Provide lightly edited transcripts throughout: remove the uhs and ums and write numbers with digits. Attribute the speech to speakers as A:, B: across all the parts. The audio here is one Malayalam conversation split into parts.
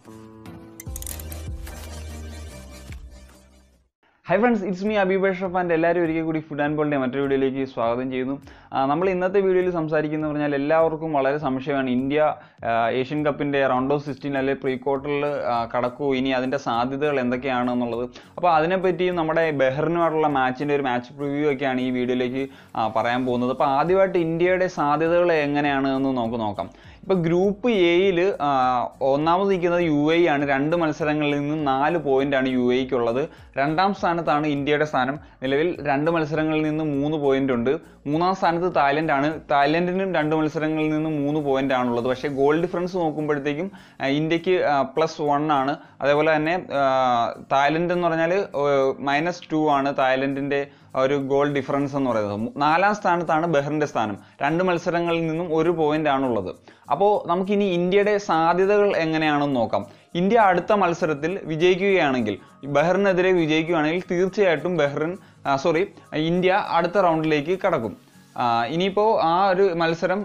A: Hi friends, it's me Abhi Bashaf and എല്ലാവരും ഒരിക്കൽ കൂടി ഫുഡ് ആൻഡ് ബോളിൻ്റെ മറ്റൊരു വീഡിയോയിലേക്ക് സ്വാഗതം ചെയ്യുന്നു. നമ്മൾ ഇന്നത്തെ വീഡിയോയിൽ സംസാരിക്കുന്നത് പറഞ്ഞാൽ എല്ലാവർക്കും വളരെ സംശയമാണ് ഇന്ത്യ ഏഷ്യൻ കപ്പിൻ്റെ റൗണ്ട് ഓഫ് 16 അല്ലെങ്കിൽ പ്രീ ക്വാർട്ടറിൽ കടക്കുമോ, ഇനി അതിൻ്റെ സാധ്യതകൾ എന്തൊക്കെയാണെന്നുള്ളത്. അപ്പോൾ അതിനെപ്പറ്റിയും നമ്മുടെ ബഹ്റിനുമായിട്ടുള്ള മാച്ചിൻ്റെ ഒരു മാച്ച് പ്രിവ്യൂ ഒക്കെയാണ് ഈ വീഡിയോയിലേക്ക് പറയാൻ പോകുന്നത്. അപ്പോൾ ആദ്യമായിട്ട് ഇന്ത്യയുടെ സാധ്യതകൾ എങ്ങനെയാണെന്ന് നമുക്ക് നോക്കാം. ഇപ്പോൾ ഗ്രൂപ്പ് എയിൽ ഒന്നാമത് നിൽക്കുന്നത് UAE ആണ്. 2 മത്സരങ്ങളിൽ നിന്ന് 4 പോയിൻ്റാണ് UAEക്കുള്ളത്. രണ്ടാം സ്ഥാനത്താണ് ഇന്ത്യയുടെ സ്ഥാനം. നിലവിൽ 2 മത്സരങ്ങളിൽ നിന്ന് 3 പോയിൻ്റ് ഉണ്ട്. മൂന്നാം സ്ഥാനത്ത് തായ്ലൻഡാണ്. തായ്ലൻഡിനും 2 മത്സരങ്ങളിൽ നിന്ന് 3 പോയിൻ്റ് ആണുള്ളത്. പക്ഷേ ഗോൾ ഡിഫറൻസ് നോക്കുമ്പോഴത്തേക്കും ഇന്ത്യക്ക് +1 ആണ്. അതേപോലെ തന്നെ തായ്ലൻഡ് എന്ന് പറഞ്ഞാൽ -2 ആണ് തായ്ലൻഡിൻ്റെ ഒരു ഗോൾ ഡിഫറൻസ് എന്ന് പറയുന്നത്. 4ാം സ്ഥാനത്താണ് ബഹ്റിൻ്റെ സ്ഥാനം. 2 മത്സരങ്ങളിൽ നിന്നും 1 പോയിൻ്റ് ആണുള്ളത്. അപ്പോൾ നമുക്കിനി ഇന്ത്യയുടെ സാധ്യതകൾ എങ്ങനെയാണെന്ന് നോക്കാം. ഇന്ത്യ അടുത്ത മത്സരത്തിൽ വിജയിക്കുകയാണെങ്കിൽ, ബഹ്റിനെതിരെ വിജയിക്കുകയാണെങ്കിൽ തീർച്ചയായിട്ടും ഇന്ത്യ അടുത്ത റൗണ്ടിലേക്ക് കടക്കും. ഇനിയിപ്പോൾ ആ ഒരു മത്സരം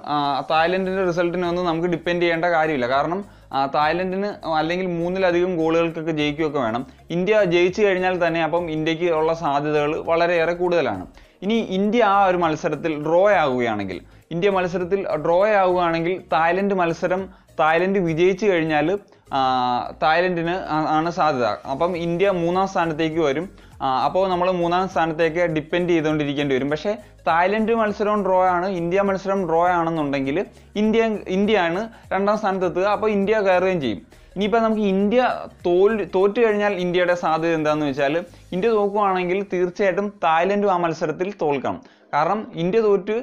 A: തായ്ലൻഡിൻ്റെ റിസൾട്ടിനൊന്നും നമുക്ക് ഡിപ്പെൻഡ് ചെയ്യേണ്ട കാര്യമില്ല. കാരണം തായ്ലൻഡിന് അല്ലെങ്കിൽ 3-ലധികം ഗോളുകൾക്കൊക്കെ ജയിക്കുകയൊക്കെ വേണം. ഇന്ത്യ ജയിച്ചു കഴിഞ്ഞാൽ തന്നെ അപ്പം ഇന്ത്യക്ക് ഉള്ള സാധ്യതകൾ വളരെയേറെ കൂടുതലാണ്. ഇനി ഇന്ത്യ ആ ഒരു മത്സരത്തിൽ ഡ്രോ ആവുകയാണെങ്കിൽ, തായ്ലൻഡ് വിജയിച്ചു കഴിഞ്ഞാൽ തായ്ലൻഡിന് ആണ് സാധ്യത. അപ്പം ഇന്ത്യ 3ാം സ്ഥാനത്തേക്ക് വരും. അപ്പോൾ നമ്മൾ 3ാം സ്ഥാനത്തേക്ക് ഡിപ്പെൻഡ് ചെയ്തുകൊണ്ടിരിക്കേണ്ടി വരും. പക്ഷേ തായ്ലൻഡ് മത്സരവും ഡ്രോ ആണ്, ഇന്ത്യ മത്സരം ഡ്രോ ആണെന്നുണ്ടെങ്കിൽ ഇന്ത്യയാണ് 2ാം സ്ഥാനത്തെത്തുക. അപ്പോൾ ഇന്ത്യ കയറുകയും ചെയ്യും. ഇനിയിപ്പോൾ നമുക്ക് ഇന്ത്യ തോറ്റു കഴിഞ്ഞാൽ ഇന്ത്യയുടെ സാധ്യത എന്താണെന്ന് വെച്ചാൽ, ഇന്ത്യ തോക്കുകയാണെങ്കിൽ തീർച്ചയായിട്ടും തായ്ലൻഡും ആ മത്സരത്തിൽ തോൽക്കണം. കാരണം ഇന്ത്യ തോറ്റ്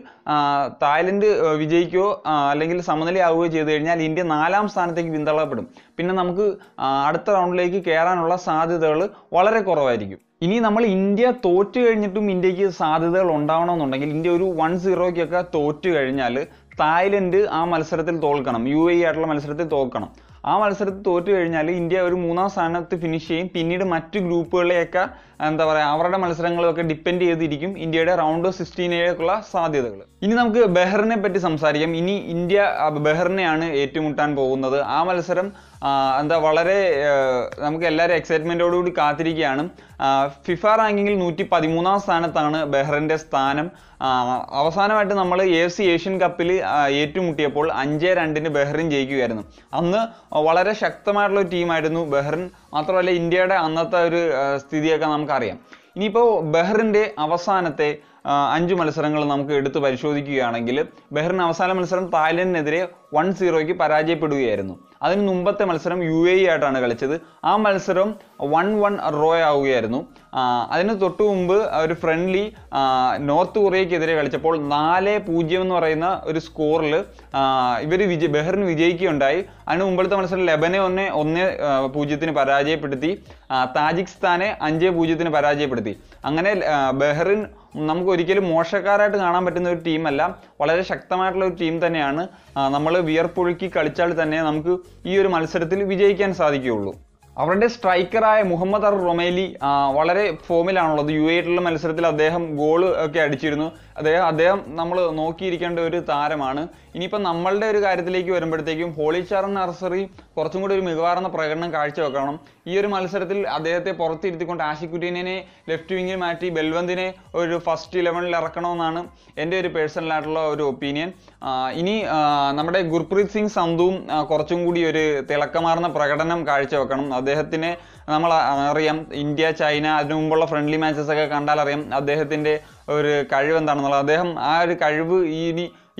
A: തായ്ലൻഡ് വിജയിക്കുകയോ അല്ലെങ്കിൽ സമനിലയാവുകയോ ചെയ്തു കഴിഞ്ഞാൽ ഇന്ത്യ 4ാം സ്ഥാനത്തേക്ക് പിന്തള്ളപ്പെടും. പിന്നെ നമുക്ക് അടുത്ത റൗണ്ടിലേക്ക് കയറാനുള്ള സാധ്യതകൾ വളരെ കുറവായിരിക്കും. ഇനി നമ്മൾ ഇന്ത്യ തോറ്റു കഴിഞ്ഞിട്ടും ഇന്ത്യക്ക് സാധ്യതകൾ ഉണ്ടാവണമെന്നുണ്ടെങ്കിൽ, ഇന്ത്യ ഒരു 1-0 തോറ്റു കഴിഞ്ഞാൽ തായ്ലൻഡ് ആ മത്സരത്തിൽ തോൽക്കണം, UAE ആയിട്ടുള്ള മത്സരത്തിൽ തോൽക്കണം. ആ മത്സരത്തിൽ തോറ്റു കഴിഞ്ഞാൽ ഇന്ത്യ ഒരു 3ാം സ്ഥാനത്ത് ഫിനിഷ് ചെയ്യും. പിന്നീട് മറ്റ് ഗ്രൂപ്പുകളിലെയൊക്കെ അവരുടെ മത്സരങ്ങളൊക്കെ ഡിപ്പെൻഡ് ചെയ്തിരിക്കും ഇന്ത്യയുടെ റൗണ്ട് ഓഫ് 16 സാധ്യതകൾ. ഇനി നമുക്ക് ബഹ്റിനെ പറ്റി സംസാരിക്കാം. ഇനി ഇന്ത്യ ബഹ്റിനെയാണ് ഏറ്റുമുട്ടാൻ പോകുന്നത്. ആ മത്സരം വളരെ നമുക്ക് എല്ലാവരും എക്സൈറ്റ്മെൻറ്റോടുകൂടി കാത്തിരിക്കുകയാണ്. ഫിഫ റാങ്കിങ്ങിൽ 113ാം സ്ഥാനത്താണ് ബഹ്റിൻ്റെ സ്ഥാനം. അവസാനമായിട്ട് നമ്മൾ AFC ഏഷ്യൻ കപ്പിൽ ഏറ്റുമുട്ടിയപ്പോൾ 5-2 ബഹ്റിൻ ജയിക്കുകയായിരുന്നു. അന്ന് വളരെ ശക്തമായിട്ടുള്ള ഒരു ടീമായിരുന്നു ബഹ്റിൻ. മാത്രമല്ല ഇന്ത്യയുടെ അന്നത്തെ ഒരു സ്ഥിതിയൊക്കെ നമുക്കറിയാം. ഇനിയിപ്പോൾ ബഹ്റിൻ്റെ അവസാനത്തെ 5 മത്സരങ്ങൾ നമുക്ക് എടുത്ത് പരിശോധിക്കുകയാണെങ്കിൽ, ബഹ്റിൻ അവസാന മത്സരം തായ്ലൻഡിനെതിരെ 1-0 പരാജയപ്പെടുകയായിരുന്നു. അതിന് മുമ്പത്തെ മത്സരം UAE ആയിട്ടാണ് കളിച്ചത്. ആ മത്സരം 1-1 ഡ്രോ ആവുകയായിരുന്നു. അതിന് തൊട്ടു മുമ്പ് ഒരു ഫ്രണ്ട്ലി നോർത്ത് കൊറിയക്കെതിരെ കളിച്ചപ്പോൾ 4-0 എന്ന് പറയുന്ന ഒരു സ്കോറിൽ ബഹ്റിൻ വിജയിക്കുകയുണ്ടായി. അതിന് മുമ്പത്തെ മത്സരം ലെബനെ 1-0 പരാജയപ്പെടുത്തി. താജിക്കിസ്ഥാനെ 5-0 പരാജയപ്പെടുത്തി. അങ്ങനെ ബഹ്റിൻ നമുക്ക് ഒരിക്കലും മോശക്കാരായിട്ട് കാണാൻ പറ്റുന്ന ഒരു ടീമല്ല, വളരെ ശക്തമായിട്ടുള്ള ഒരു ടീം തന്നെയാണ്. നമ്മൾ വിയർപ്പൊഴുക്കി കളിച്ചാൽ തന്നെ നമുക്ക് ഈ ഒരു മത്സരത്തിൽ വിജയിക്കാൻ സാധിക്കുകയുള്ളൂ. അവരുടെ സ്ട്രൈക്കറായ മുഹമ്മദ് റൊമേലി വളരെ ഫോമിലാണുള്ളത്. UAE മത്സരത്തിൽ അദ്ദേഹം ഗോൾ ഒക്കെ അടിച്ചിരുന്നു. അദ്ദേഹം നമ്മൾ നോക്കിയിരിക്കേണ്ട ഒരു താരമാണ്. ഇനിയിപ്പോൾ നമ്മളുടെ ഒരു കാര്യത്തിലേക്ക് വരുമ്പോഴത്തേക്കും ഹോളിച്ചാർ നർസറി കുറച്ചും കൂടി ഒരു മികവാർന്ന പ്രകടനം കാഴ്ചവെക്കണം. ഈ ഒരു മത്സരത്തിൽ അദ്ദേഹത്തെ പുറത്തിരുത്തിക്കൊണ്ട് ആഷിഖ് കുര്യനെ ലെഫ്റ്റ് വിങ്ങിൽ മാറ്റി ബൽവന്തിനെ ഒരു ഫസ്റ്റ് 11-ൽ ഇറക്കണമെന്നാണ് എൻ്റെ ഒരു പേഴ്സണലായിട്ടുള്ള ഒരു ഒപ്പീനിയൻ. ഇനി നമ്മുടെ ഗുർപ്രീത് സിംഗ് സന്ധുവും കുറച്ചും കൂടി ഒരു തിളക്കമാർന്ന പ്രകടനം കാഴ്ചവെക്കണം. അദ്ദേഹത്തിനെ നമ്മൾ അറിയാം, ഇന്ത്യ ചൈന അതിനു മുമ്പുള്ള ഫ്രണ്ട്ലി മാച്ചസ് ഒക്കെ കണ്ടാൽ അറിയാം അദ്ദേഹത്തിൻ്റെ ഒരു കഴിവ് എന്താണെന്നുള്ളത്. അദ്ദേഹം ആ ഒരു കഴിവ്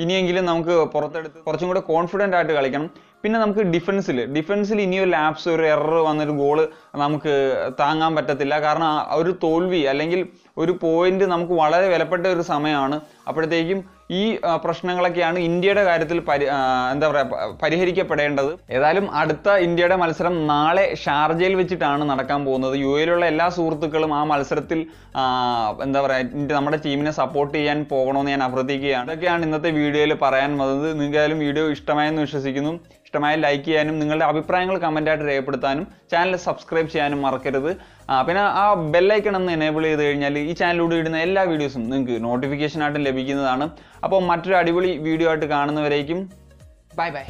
A: ഇനിയെങ്കിലും നമുക്ക് പുറത്തെടുത്ത് കുറച്ചും കൂടെ കോൺഫിഡൻ്റ് ആയിട്ട് കളിക്കണം. പിന്നെ നമുക്ക് ഡിഫൻസിൽ ഇനിയൊരു ലാപ്സ്, ഒരു എറർ വന്നൊരു ഗോള് നമുക്ക് താങ്ങാൻ പറ്റത്തില്ല. കാരണം ഒരു തോൽവി അല്ലെങ്കിൽ ഒരു പോയിന്റ് നമുക്ക് വളരെ വിലപ്പെട്ട ഒരു സമയമാണ്. അപ്പോഴത്തേക്കും ഈ പ്രശ്നങ്ങളൊക്കെയാണ് ഇന്ത്യയുടെ കാര്യത്തിൽ പരിഹരിക്കപ്പെടേണ്ടത്. ഏതായാലും അടുത്ത ഇന്ത്യയുടെ മത്സരം നാളെ ഷാർജയിൽ വെച്ചിട്ടാണ് നടക്കാൻ പോകുന്നത്. UAE എല്ലാ സുഹൃത്തുക്കളും ആ മത്സരത്തിൽ നമ്മുടെ ടീമിനെ സപ്പോർട്ട് ചെയ്യാൻ പോകണമെന്ന് ഞാൻ അഭ്യർത്ഥിക്കുകയാണ്. ഇതൊക്കെയാണ് ഇന്നത്തെ വീഡിയോയിൽ പറയാൻ വന്നത്. നിങ്ങൾക്കായാലും വീഡിയോ ഇഷ്ടമായെന്ന് വിശ്വസിക്കുന്നു. ഇഷ്ടമായ ലൈക്ക് ചെയ്യാനും നിങ്ങളുടെ അഭിപ്രായങ്ങൾ കമൻ്റായിട്ട് രേഖപ്പെടുത്താനും ചാനൽ സബ്സ്ക്രൈബ് ചെയ്യാനും മറക്കരുത്. പിന്നെ ആ ബെല്ലൈക്കൺ ഒന്ന് എനേബിൾ ചെയ്ത് കഴിഞ്ഞാൽ ഈ ചാനലിലൂടെ ഇടുന്ന എല്ലാ വീഡിയോസും നിങ്ങൾക്ക് നോട്ടിഫിക്കേഷനായിട്ടും ലഭിക്കുന്നതാണ്. അപ്പോൾ മറ്റൊരു അടിപൊളി വീഡിയോ ആയിട്ട് കാണുന്നവരേക്കും ബൈ ബൈ.